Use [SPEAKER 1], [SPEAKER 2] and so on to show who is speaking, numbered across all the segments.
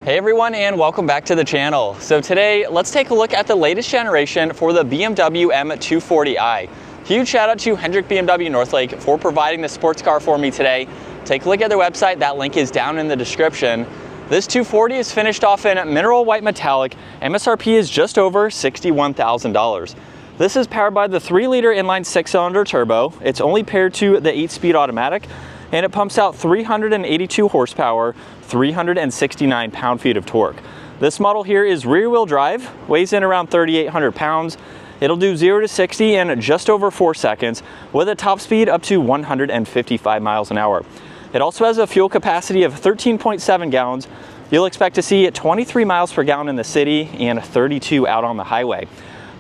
[SPEAKER 1] Hey everyone, and welcome back to the channel. So today, let's take a look at the latest generation for the BMW M240i. Huge shout out to Hendrick BMW Northlake for providing the sports car for me today. Take a look at their website, that link is down in the description. This 240 is finished off in mineral white metallic. MSRP is just over $61,000. This is powered by the 3-liter inline 6-cylinder turbo. It's only paired to the 8-speed automatic, and it pumps out 382 horsepower, 369 pound-feet of torque. This model here is rear-wheel drive, weighs in around 3,800 pounds. It'll do 0 to 60 in just over 4 seconds with a top speed up to 155 miles an hour. It also has a fuel capacity of 13.7 gallons. You'll expect to see 23 miles per gallon in the city and 32 out on the highway.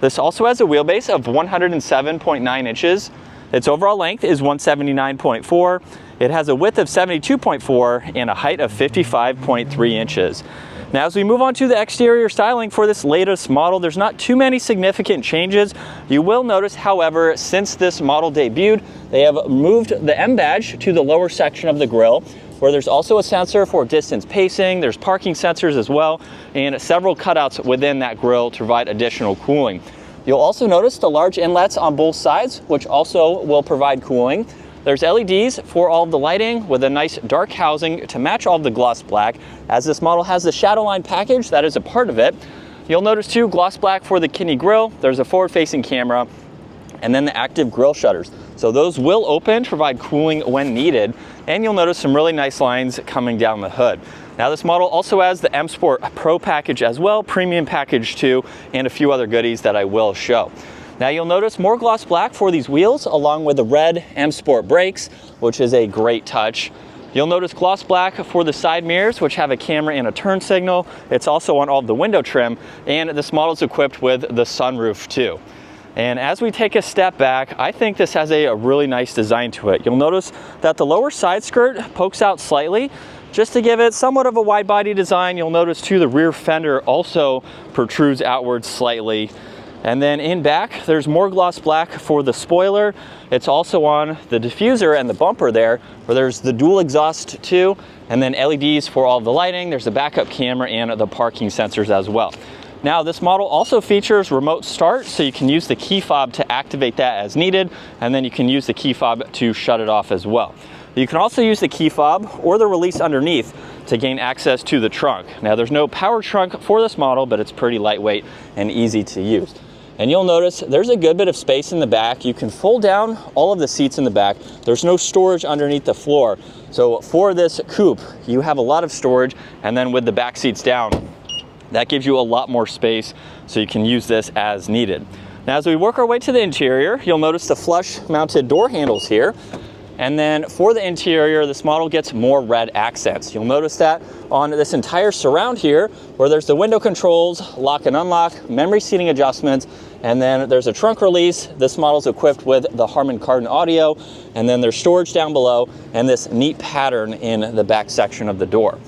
[SPEAKER 1] This also has a wheelbase of 107.9 inches. Its overall length is 179.4. It has a width of 72.4 and a height of 55.3 inches. Now, as we move on to the exterior styling for this latest model, there's not too many significant changes. You will notice, however, since this model debuted, they have moved the M badge to the lower section of the grille, where there's also a sensor for distance pacing. There's parking sensors as well, and several cutouts within that grille to provide additional cooling. You'll also notice the large inlets on both sides, which also will provide cooling. There's LEDs for all of the lighting with a nice dark housing to match all of the gloss black, as this model has the shadow line package that is a part of it. You'll notice too, gloss black for the kidney grille. There's a forward-facing camera, and then the active grille shutters. So those will open to provide cooling when needed, and you'll notice some really nice lines coming down the hood. Now, this model also has the M Sport Pro package as well, premium package too, and a few other goodies that I will show. Now, you'll notice more gloss black for these wheels, along with the red M Sport brakes, which is a great touch. You'll notice gloss black for the side mirrors, which have a camera and a turn signal. It's also on all of the window trim, and this model is equipped with the sunroof too. And as we take a step back, I think this has a really nice design to it. You'll notice that the lower side skirt pokes out slightly, just to give it somewhat of a wide body design. You'll notice too, the rear fender also protrudes outwards slightly. And then in back, there's more gloss black for the spoiler. It's also on the diffuser and the bumper there, where there's the dual exhaust too, and then LEDs for all of the lighting. There's a backup camera and the parking sensors as well. Now, this model also features remote start, so you can use the key fob to activate that as needed, and then you can use the key fob to shut it off as well. You can also use the key fob or the release underneath to gain access to the trunk. Now, there's no power trunk for this model, but it's pretty lightweight and easy to use. And you'll notice there's a good bit of space in the back. You can fold down all of the seats in the back. There's no storage underneath the floor. So for this coupe, you have a lot of storage, and then with the back seats down, that gives you a lot more space, so you can use this as needed. Now, as we work our way to the interior, you'll notice the flush mounted door handles here. And then for the interior, this model gets more red accents. You'll notice that on this entire surround here, where there's the window controls, lock and unlock, memory seating adjustments, and then there's a trunk release. This model is equipped with the Harman Kardon audio, and then there's storage down below, and this neat pattern in the back section of the door.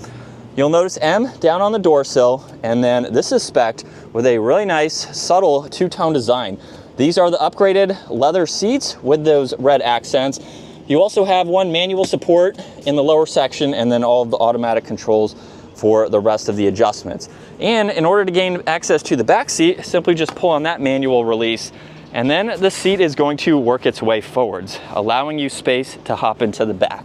[SPEAKER 1] You'll notice M down on the door sill, and then this is spec'd with a really nice, subtle two-tone design. These are the upgraded leather seats with those red accents. You also have one manual support in the lower section, and then all of the automatic controls for the rest of the adjustments. And in order to gain access to the back seat, simply just pull on that manual release, and then the seat is going to work its way forwards, allowing you space to hop into the back.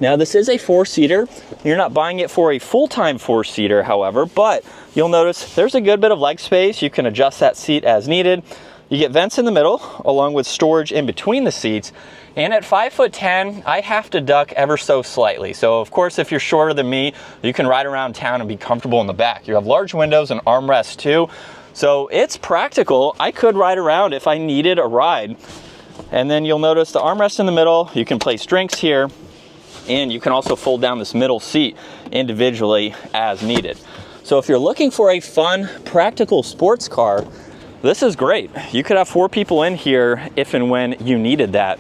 [SPEAKER 1] Now, this is a 4-seater. You're not buying it for a full-time 4-seater, however, but you'll notice there's a good bit of leg space. You can adjust that seat as needed. You get vents in the middle, along with storage in between the seats. And at 5'10", I have to duck ever so slightly. So of course, if you're shorter than me, you can ride around town and be comfortable in the back. You have large windows and armrests too. So it's practical. I could ride around if I needed a ride. And then you'll notice the armrest in the middle. You can place drinks here, and you can also fold down this middle seat individually as needed. So if you're looking for a fun, practical sports car, this is great. You could have 4 people in here if and when you needed that.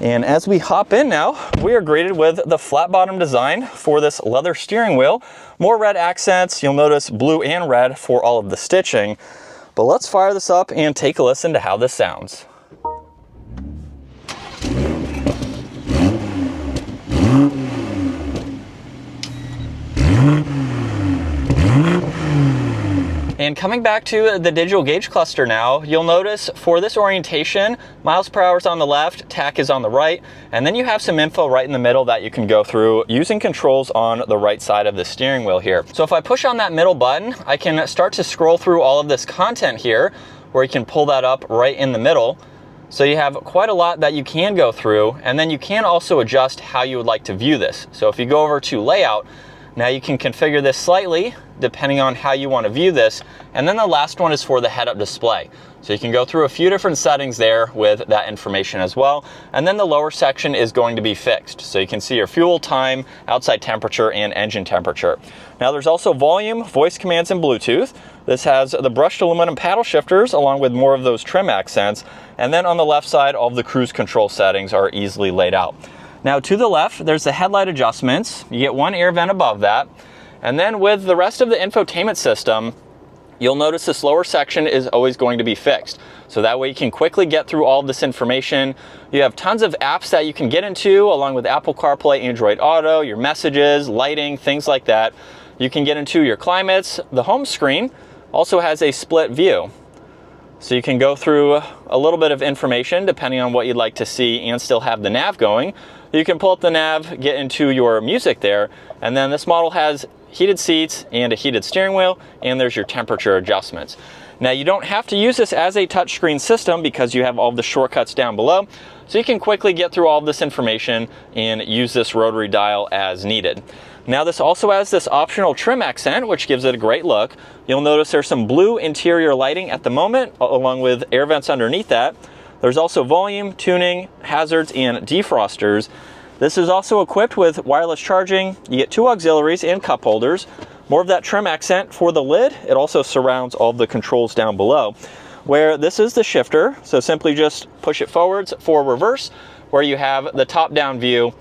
[SPEAKER 1] And as we hop in now, we are greeted with the flat bottom design for this leather steering wheel. More red accents. You'll notice blue and red for all of the stitching. But let's fire this up and take a listen to how this sounds. And coming back to the digital gauge cluster now, you'll notice for this orientation, miles per hour is on the left, tach is on the right, and then you have some info right in the middle that you can go through using controls on the right side of the steering wheel here. So if I push on that middle button, I can start to scroll through all of this content here, where you can pull that up right in the middle. So you have quite a lot that you can go through, and then you can also adjust how you would like to view this. So if you go over to layout, now you can configure this slightly depending on how you want to view this. And then the last one is for the head-up display. So you can go through a few different settings there with that information as well. And then the lower section is going to be fixed. So you can see your fuel, time, outside temperature, and engine temperature. Now there's also volume, voice commands, and Bluetooth. This has the brushed aluminum paddle shifters along with more of those trim accents. And then on the left side, all of the cruise control settings are easily laid out. Now to the left, there's the headlight adjustments. You get one air vent above that. And then with the rest of the infotainment system, you'll notice this lower section is always going to be fixed. So that way you can quickly get through all of this information. You have tons of apps that you can get into, along with Apple CarPlay, Android Auto, your messages, lighting, things like that. You can get into your climates. The home screen also has a split view. So you can go through a little bit of information depending on what you'd like to see and still have the nav going. You can pull up the nav, get into your music there, and then this model has heated seats and a heated steering wheel, and there's your temperature adjustments. Now you don't have to use this as a touchscreen system because you have all the shortcuts down below, so you can quickly get through all of this information and use this rotary dial as needed. Now this also has this optional trim accent, which gives it a great look. You'll notice there's some blue interior lighting at the moment, along with air vents underneath that. There's also volume, tuning, hazards, and defrosters. This is also equipped with wireless charging. You get two auxiliaries and cup holders. More of that trim accent for the lid. It also surrounds all of the controls down below, where this is the shifter. So simply just push it forwards for reverse, where you have the top-down view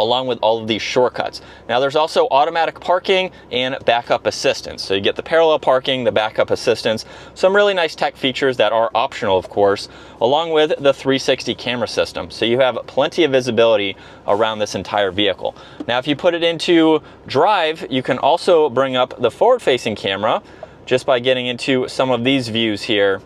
[SPEAKER 1] along with all of these shortcuts. Now there's also automatic parking and backup assistance. So you get the parallel parking, the backup assistance, some really nice tech features that are optional, of course, along with the 360 camera system. So you have plenty of visibility around this entire vehicle. Now if you put it into drive, you can also bring up the forward-facing camera just by getting into some of these views here.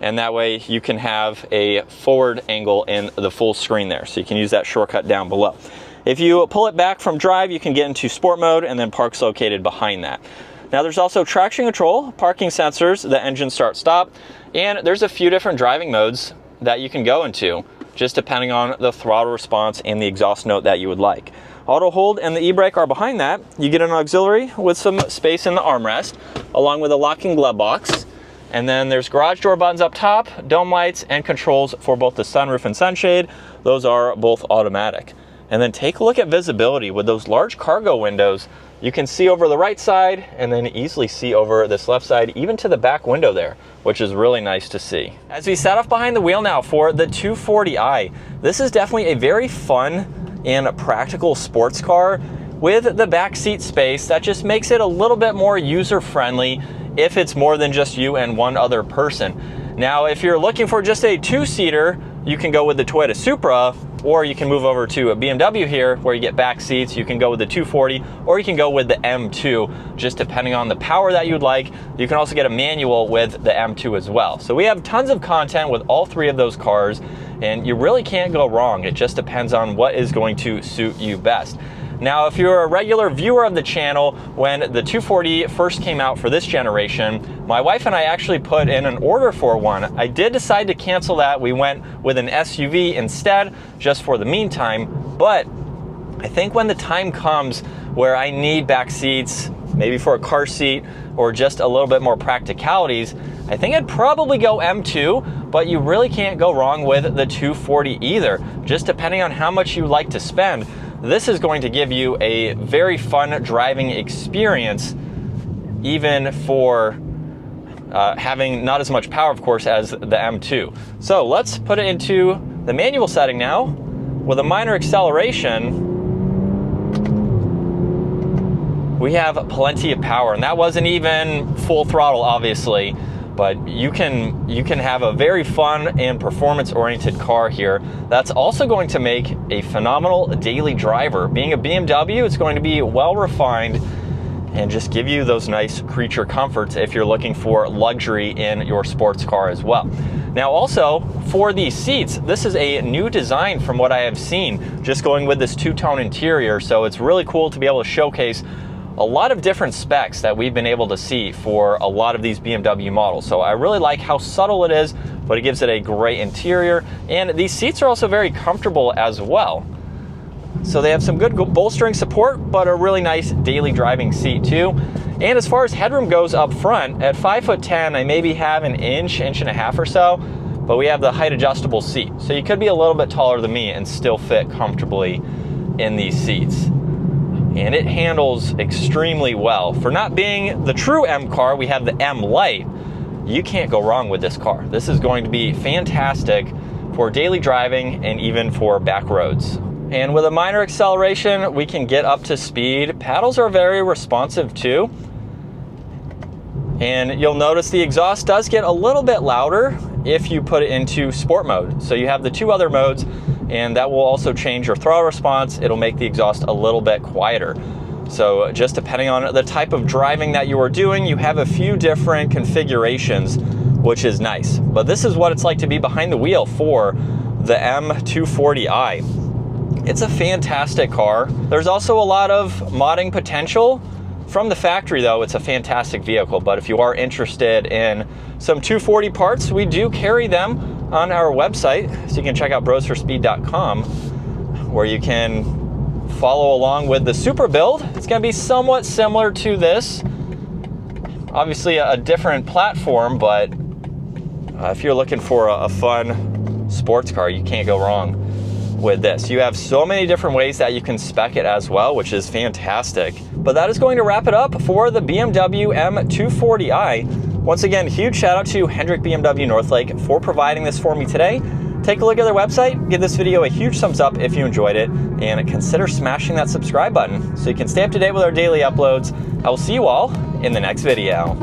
[SPEAKER 1] And that way you can have a forward angle in the full screen there. So you can use that shortcut down below. If you pull it back from drive, you can get into sport mode, and then park's located behind that. Now there's also traction control, parking sensors, the engine start stop, and there's a few different driving modes that you can go into, just depending on the throttle response and the exhaust note that you would like. Auto hold and the e-brake are behind that. You get an auxiliary with some space in the armrest, along with a locking glove box. And then there's garage door buttons up top, dome lights, and controls for both the sunroof and sunshade. Those are both automatic. And then take a look at visibility. With those large cargo windows, you can see over the right side and then easily see over this left side, even to the back window there, which is really nice to see. As we set off behind the wheel now for the 240i, this is definitely a very fun and practical sports car with the back seat space that just makes it a little bit more user-friendly if it's more than just you and one other person. Now, if you're looking for just a two-seater, you can go with the Toyota Supra, or you can move over to a BMW here where you get back seats. You can go with the 240, or you can go with the M2, just depending on the power that you'd like. You can also get a manual with the M2 as well. So we have tons of content with all three of those cars, and you really can't go wrong. It just depends on what is going to suit you best. Now, if you're a regular viewer of the channel, when the 240 first came out for this generation, my wife and I actually put in an order for one. I did decide to cancel that. We went with an SUV instead, just for the meantime. But I think when the time comes where I need back seats, maybe for a car seat, or just a little bit more practicalities, I think I'd probably go M2, but you really can't go wrong with the 240 either, just depending on how much you like to spend. This is going to give you a very fun driving experience, even for having not as much power, of course, as the M2. So let's put it into the manual setting now. With a minor acceleration, we have plenty of power, and that wasn't even full throttle, obviously. But you can have a very fun and performance-oriented car here that's also going to make a phenomenal daily driver. Being a BMW, it's going to be well-refined and just give you those nice creature comforts if you're looking for luxury in your sports car as well. Now also, for these seats, this is a new design from what I have seen, just going with this two-tone interior, so it's really cool to be able to showcase a lot of different specs that we've been able to see for a lot of these BMW models. So I really like how subtle it is, but it gives it a great interior, and these seats are also very comfortable as well. So they have some good bolstering support, but a really nice daily driving seat too. And as far as headroom goes up front, at 5'10", I maybe have an inch and a half or so, but we have the height adjustable seat. So you could be a little bit taller than me and still fit comfortably in these seats. And it handles extremely well. For not being the true M car, we have the M Lite. You can't go wrong with this car. This is going to be fantastic for daily driving and even for back roads. And with a minor acceleration, we can get up to speed. Paddles are very responsive too. And you'll notice the exhaust does get a little bit louder if you put it into sport mode. So you have the two other modes, and that will also change your throttle response. It'll make the exhaust a little bit quieter. So just depending on the type of driving that you are doing, you have a few different configurations, which is nice. But this is what it's like to be behind the wheel for the M240i. It's a fantastic car. There's also a lot of modding potential. From the factory though, it's a fantastic vehicle, but if you are interested in some 240 parts, we do carry them on our website, so you can check out brosforspeed.com, where you can follow along with the Supra build. It's going to be somewhat similar to this, obviously a different platform, but if you're looking for a fun sports car, you can't go wrong with this. You have so many different ways that you can spec it as well, which is fantastic. But that is going to wrap it up for the BMW M240i. Once again, huge shout out to Hendrick BMW Northlake for providing this for me today. Take a look at their website, give this video a huge thumbs up if you enjoyed it, and consider smashing that subscribe button so you can stay up to date with our daily uploads. I will see you all in the next video.